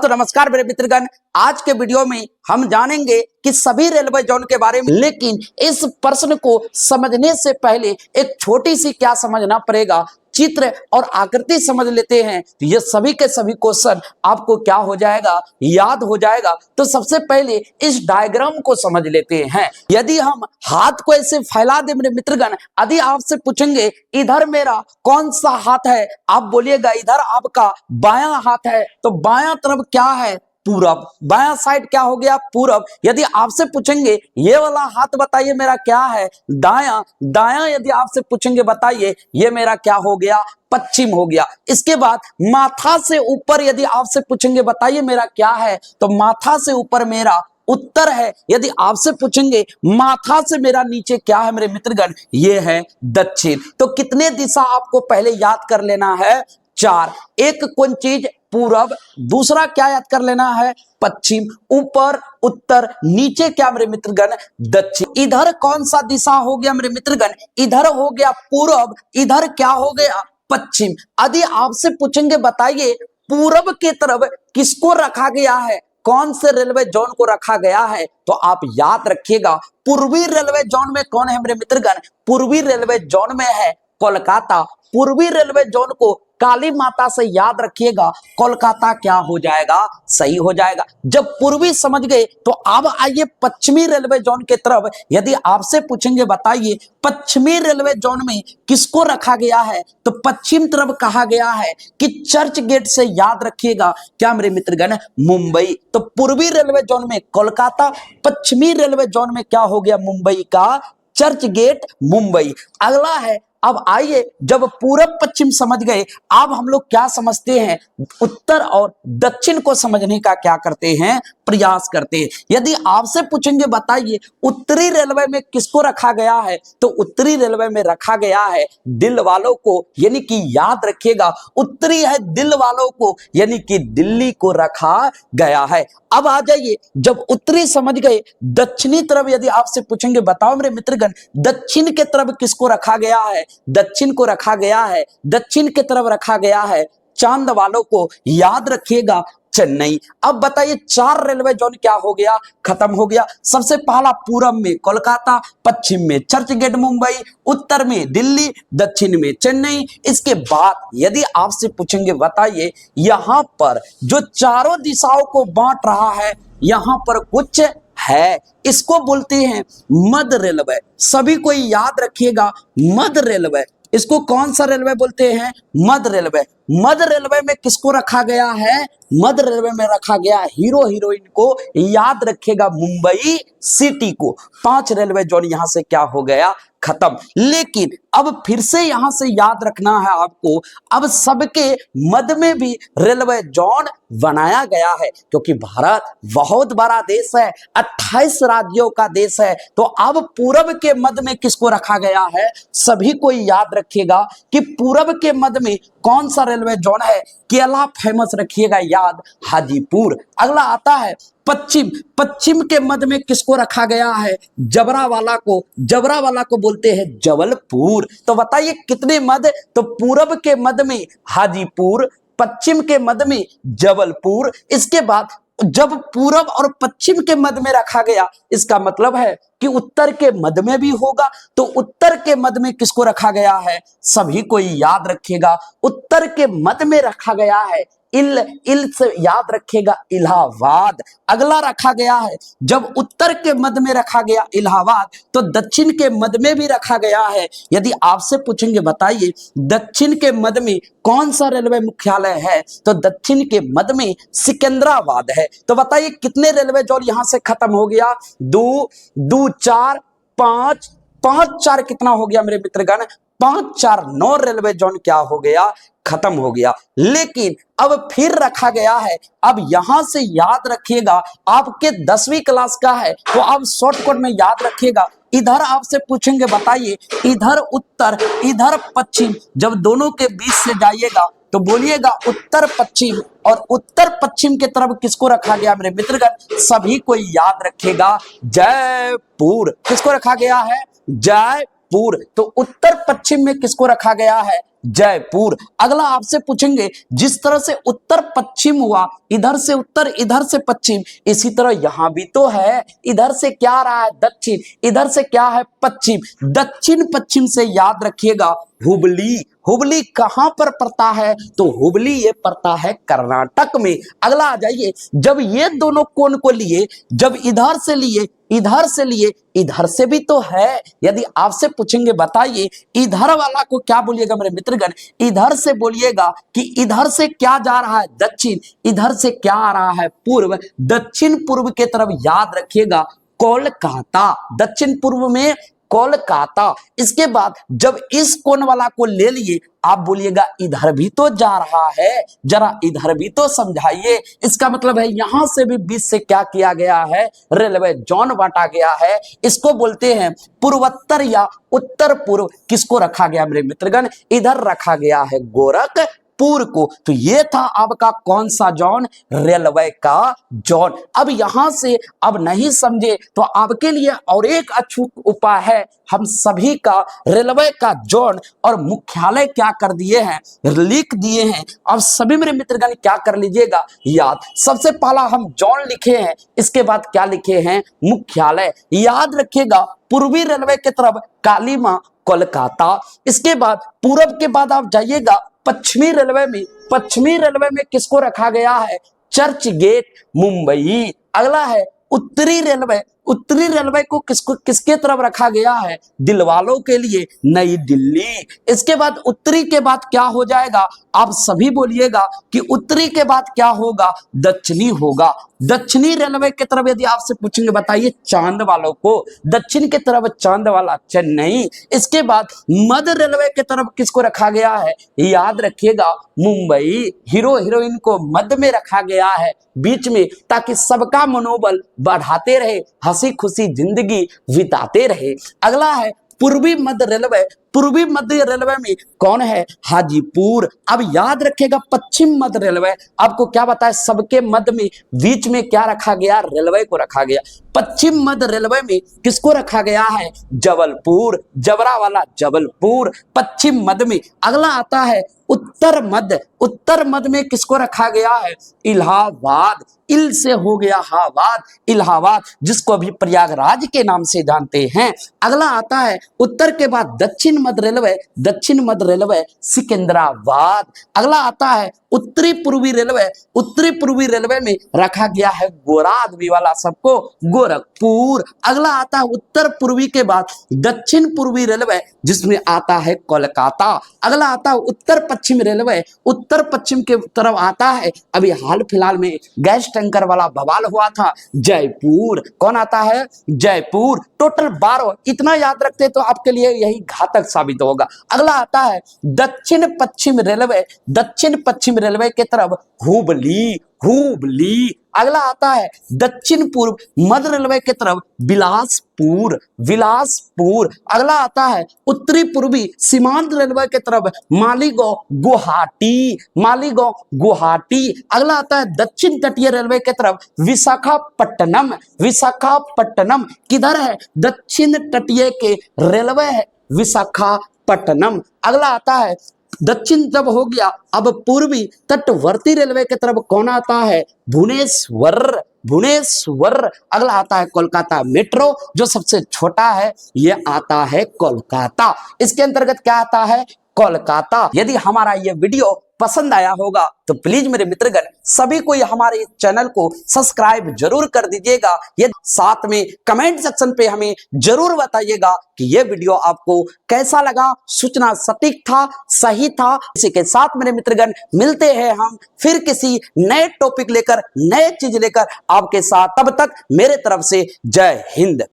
तो नमस्कार मेरे मित्रगण, आज के वीडियो में हम जानेंगे कि सभी रेलवे जोन के बारे में। लेकिन इस प्रश्न को समझने से पहले एक छोटी सी क्या समझना पड़ेगा, चित्र और आकृति समझ लेते हैं तो ये सभी के सभी क्वेश्चन आपको क्या हो जाएगा, याद हो जाएगा। तो सबसे पहले इस डायग्राम को समझ लेते हैं। यदि हम हाथ को ऐसे फैला दे मेरे मित्रगण, यदि आपसे पूछेंगे इधर मेरा कौन सा हाथ है, आप बोलिएगा इधर आपका बायां हाथ है, तो बायां तरफ क्या है, पूरब। बायां साइड क्या हो गया, पूरब। यदि आपसे पूछेंगे ये वाला हाथ बताइए मेरा क्या है, दायां। दायां यदि आपसे पूछेंगे बताइए ये मेरा क्या हो गया, पश्चिम हो गया। इसके बाद माथा से ऊपर यदि आपसे पूछेंगे बताइए मेरा क्या है, तो माथा से ऊपर मेरा उत्तर है। यदि आपसे पूछेंगे माथा से मेरा नीचे क्या है मेरे मित्रगण, ये है दक्षिण। तो कितने दिशा आपको पहले याद कर लेना है, 4। एक कौन चीज, पूरब। दूसरा क्या याद कर लेना है, पश्चिम। ऊपर उत्तर, नीचे क्या मेरे मित्रगण, दक्षिण। इधर कौन सा दिशा हो गया मेरे मित्रगण, इधर हो गया पूरब, इधर क्या हो गया, पश्चिम। यदि आपसे पूछेंगे बताइए पूरब के तरफ किसको रखा गया है, कौन से रेलवे जोन को रखा गया है, तो आप याद रखिएगा पूर्वी रेलवे जोन में कौन है मेरे मित्रगण, पूर्वी रेलवे जोन में है कोलकाता। पूर्वी रेलवे जोन को काली माता से याद रखिएगा, कोलकाता क्या हो जाएगा, सही हो जाएगा। जब पूर्वी समझ गए तो अब आइए पश्चिमी रेलवे जोन के तरफ। यदि आपसे पूछेंगे बताइए पश्चिमी रेलवे जोन में किसको रखा गया है, तो पश्चिम तरफ कहा गया है कि चर्च गेट से याद रखिएगा क्या मेरे मित्रगण, मुंबई। तो पूर्वी रेलवे जोन में कोलकाता, पश्चिमी रेलवे जोन में क्या हो गया, मुंबई का चर्च गेट, मुंबई। अगला है, अब आइए जब पूरब पश्चिम समझ गए, अब हम लोग क्या समझते हैं, उत्तर और दक्षिण को समझने का क्या करते हैं, प्रयास करते हैं। यदि आपसे पूछेंगे बताइए उत्तरी रेलवे में किसको रखा गया है, तो उत्तरी रेलवे में रखा गया है दिल वालों को, यानी कि याद रखिएगा उत्तरी है दिल वालों को, यानी कि दिल्ली को रखा गया है। अब आ जाइए जब उत्तरी समझ गए, दक्षिणी तरफ यदि आपसे पूछेंगे बताओ मेरे मित्रगण दक्षिण के तरफ किसको रखा गया है, दक्षिण को रखा गया है, दक्षिण की तरफ रखा गया है चांद वालों को, याद रखिएगा चेन्नई। अब बताइए 4 रेलवे जोन क्या हो गया, खत्म हो गया। सबसे पहला पूरब में कोलकाता, पश्चिम में चर्च गेट मुंबई, उत्तर में दिल्ली, दक्षिण में चेन्नई। इसके बाद यदि आपसे पूछेंगे बताइए यहां पर जो चारों दिशाओं को बांट रहा है, यहां पर कुछ है, इसको बोलते हैं मध्य रेलवे। सभी को याद रखिएगा मध्य रेलवे, इसको कौन सा रेलवे बोलते हैं, मध्य रेलवे। मध्य रेलवे में किसको रखा गया है, मध्य रेलवे में रखा गया हीरो हीरोइन को, याद रखिएगा मुंबई सिटी को। 5 रेलवे जोन यहां से क्या हो गया, खत्म। लेकिन अब फिर से यहां से याद रखना है आपको, अब सबके मध्य में भी रेलवे जोन बनाया गया है, क्योंकि भारत बहुत बड़ा देश है, 28 राज्यों का देश है। तो अब पूरब के मध्य में किसको रखा गया है, सभी को याद रखिएगा कि पूरब के मध्य में कौन सा रेलवे जोन है, केला फेमस रखिएगा याद, हाजीपुर। अगला आता है पश्चिम। पश्चिम के मध्य में किसको रखा गया है, जबरावाला को। जबरावाला को बोलते हैं जबलपुर। तो बताइए कितने मध्य, तो पूरब के मध्य में हाजीपुर, पश्चिम के मध्य में जबलपुर। इसके बाद जब पूरब और पश्चिम के मध्य में रखा गया, इसका मतलब है कि उत्तर के मध्य में भी होगा। तो उत्तर के मध्य में किसको रखा गया है, सभी को याद रखिएगा उत्तर के मध्य में रखा गया है इल से याद रखिएगा इलाहाबाद। अगला रखा गया है, जब उत्तर के मध्य में रखा गया इलाहाबाद, तो दक्षिण के मध्य में भी रखा गया है। यदि आपसे पूछेंगे बताइए दक्षिण के मध्य में कौन सा रेलवे मुख्यालय है, तो दक्षिण के मध्य में सिकंदराबाद है। तो बताइए कितने रेलवे जोन यहां से खत्म हो गया, 2 2 4 5 5 4 कितना हो गया मेरे मित्रगण, 5 4 9 रेलवे जोन क्या हो गया, खत्म हो गया। लेकिन अब फिर रखा गया है, अब यहां से याद रखिएगा आपके 10वीं क्लास का है, तो आप शॉर्टकट में याद रखिएगा। इधर आपसे पूछेंगे बताइए इधर उत्तर इधर पश्चिम, जब दोनों के बीच से जाइएगा तो बोलिएगा उत्तर पश्चिम, और उत्तर पश्चिम के तरफ किसको रखा गया मेरे मित्रगण, सभी को याद रखेगा जयपुर। किसको रखा गया है, जयपुर। जयपुर। तो उत्तर पश्चिम में किसको रखा गया है? जयपुर। अगला आपसे पूछेंगे, जिस तरह से उत्तर पश्चिम हुआ, इधर से उत्तर इधर से पश्चिम, इसी तरह यहां भी तो है। इधर से क्या आ रहा है? दक्षिण, इधर से क्या है? पश्चिम। दक्षिण पश्चिम से याद रखिएगा हुबली। हुबली कहां पर पड़ता है? तो हुबली ये पड़ता है कर्नाटक में। अगला आ जाइए, जब ये दोनों कोण को लिए, जब इधर से लिए, इधर से लिए, इधर से भी तो है। यदि आपसे पूछेंगे बताइए इधर वाला को क्या बोलिएगा मेरे मित्रगण? इधर से बोलिएगा कि इधर से क्या जा रहा है? दक्षिण। इधर से क्या आ रहा है? पूर्व। दक्षिण पूर्व के तरफ याद रखिएगा कोलकाता। दक्षिण पूर्व में कोलकाता। इसके बाद जब इस कोण वाला को ले लिए, आप बोलिएगा इधर भी तो जा रहा है, जरा इधर भी तो समझाइए। इसका मतलब है यहां से भी बीच से क्या किया गया है? रेलवे जोन बांटा गया है। इसको बोलते हैं पूर्वोत्तर या उत्तर पूर्व। किसको रखा गया मेरे मित्रगण? इधर रखा गया है गोरखपुर को। तो ये था आपका कौन सा जोन? रेलवे का जोन। अब यहां से अब नहीं समझे तो आपके लिए और एक अचूक उपाय है। हम सभी का रेलवे का जोन और मुख्यालय क्या कर दिए हैं? लिख दिए हैं। अब सभी मेरे मित्रगण क्या कर लीजिएगा याद। सबसे पहला हम जोन लिखे हैं, इसके बाद क्या लिखे हैं? मुख्यालय। याद रखिएगा पूर्वी रेलवे की तरफ कालीमा कोलकाता। इसके बाद पूरब के बाद आप जाइएगा पश्चिमी रेलवे में। पश्चिमी रेलवे में किसको रखा गया है? चर्च गेट मुंबई। अगला है उत्तरी रेलवे। उत्तरी रेलवे को किसके तरफ रखा गया है? दिलवालों के लिए नई दिल्ली। इसके बाद उत्तरी के बाद क्या हो जाएगा? आप सभी बोलिएगा कि उत्तरी के बाद क्या होगा? दक्षिणी होगा। दक्षिणी रेलवे की तरफ यदि आपसे पूछेंगे बताइए चांद वालों को, दक्षिण की तरफ चांद वाला चेन्नई। इसके बाद मध्य रेलवे की तरफ किसको रखा गया है? याद रखिएगा मुंबई। हीरो हीरोइन को मध्य में रखा गया है, बीच में, ताकि सबका मनोबल बढ़ाते रहे, हंसी खुशी जिंदगी बिताते रहे। अगला है पूर्वी मध्य रेलवे। पूर्वी मध्य रेलवे में कौन है? हाजीपुर। अब याद रखिएगा पश्चिम मध्य रेलवे। आपको क्या बताया? सबके मध्य में बीच में क्या रखा गया? रेलवे को रखा गया। पश्चिम मध्य रेलवे में किसको रखा गया है? जबलपुर। जबरा वाला जबलपुर पश्चिम मध्य में। अगला आता है उत्तर मध्य। उत्तर मध्य में किसको रखा गया है? इलाहाबाद। इल से हो गया हाबाद, इलाहाबाद, जिसको अभी प्रयागराज के नाम से जानते हैं। अगला आता है उत्तर के बाद दक्षिण मध्य रेलवे। दक्षिण मध्य रेलवे सिकंदराबाद। अगला आता है उत्तरी पूर्वी रेलवे। उत्तरी पूर्वी रेलवे में रखा गया है गोरा आदमी वाला सबको, गोरखपुर। अगला आता है उत्तर पूर्वी के बाद दक्षिण पूर्वी रेलवे, जिसमें आता है कोलकाता। अगला आता है उत्तर पश्चिम रेलवे। उत्तर पश्चिम के तरफ आता है अभी हाल फिलहाल में गैस टैंकर वाला बवाल हुआ था, जयपुर। कौन आता है? जयपुर। टोटल 12। इतना याद रखते तो आपके लिए यही घातक साबित होगा। अगला आता है दक्षिण पश्चिम रेलवे। दक्षिण पश्चिम रेलवे के तरफ हुबली। हुबली। अगला आता है दक्षिण पूर्व मध्य रेलवे की तरफ बिलासपुर। बिलासपुर। अगला आता है उत्तरी पूर्वी सीमांत रेलवे की तरफ मालीगांव गुवाहाटी। मालीगांव गुवाहाटी। अगला आता है दक्षिण तटीय रेलवे की तरफ विशाखापट्टनम। विशाखापट्टनम किधर है? दक्षिण तटीय के रेलवे है विशाखापट्टनम। अगला आता है दक्षिण जब हो गया, अब पूर्वी तटवर्ती रेलवे की तरफ कौन आता है? भुवनेश्वर। भुवनेश्वर। अगला आता है कोलकाता मेट्रो, जो सबसे छोटा है, ये आता है कोलकाता। इसके अंतर्गत क्या आता है? कोलकाता। यदि हमारा ये वीडियो पसंद आया होगा तो प्लीज मेरे मित्रगण सभी को हमारे इस चैनल को सब्सक्राइब जरूर कर दीजिएगा। ये साथ में कमेंट सेक्शन पे हमें जरूर बताइएगा कि ये वीडियो आपको कैसा लगा, सूचना सटीक था, सही था। इसी के साथ मेरे मित्रगण मिलते हैं हम फिर किसी नए टॉपिक लेकर, नए चीज लेकर आपके साथ। तब तक मेरे तरफ से जय हिंद।